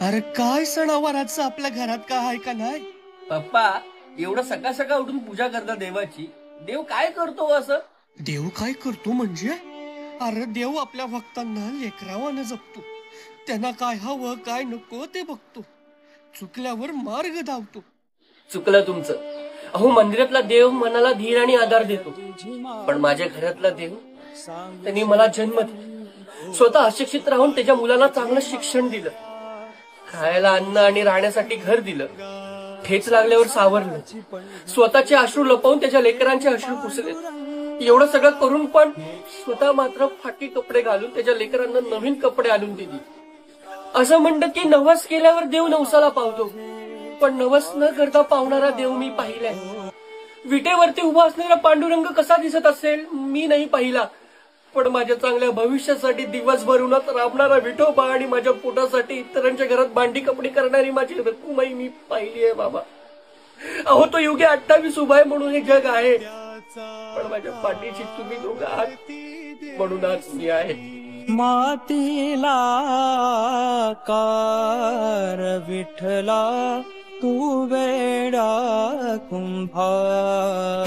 अरे काय सणावाराचं आपल्या घरात काय आहे का नाही? पप्पा, एवढं सकाळ सकाळ उठून पूजा करता देवाची. देव काय करतो असं? देव काय करतो म्हणजे? अरे देव आपल्या भक्तांना लेकरावानं जपतो. त्यांना काय हवं काय नको ते बघतो. चुकल्यावर मार्ग धावतो. चुकलं तुमचं. अहो, मंदिरातला देव मनाला धीर आणि आधार देतो, पण माझ्या घरातला देव त्यांनी मला जन्म दिला, स्वतः अशिक्षित राहून त्याच्या मुलांना चांगलं शिक्षण दिलं, खायला अन्न आणि राहण्यासाठी घर दिलं, ठेच लागल्यावर सावरलं, स्वतःचे अश्रू लपवून त्याच्या लेकरांचे अश्रू पुसले. एवढं सगळं करून पण स्वतः मात्र फाटी कपडे घालून त्याच्या लेकरांना नवीन कपडे आणून दिली. असं म्हणतं की नवस केल्यावर देव नवसाला पावतो, पण नवस न करता पावणारा देव मी पाहिलाय. विटेवरती उभा असलेला पांडुरंग कसा दिसत असेल मी नाही पाहिला, पण माझ्या चांगल्या भविष्यासाठी दिवसभर उन्हात राबणारा विठोबा आणि माझ्या पोटासाठी इतरांच्या घरात भांडी कपडे करणारी माझी रकुमाई मी पाहिली आहे बाबा. अहो, तो युगे 28 उभा आहे म्हणून हे जग आहे, पण माझ्या पाठीची तुम्ही दोघं आहात म्हणून आज मी आहे. मातीला कार विठला तू वेडा कुंभार.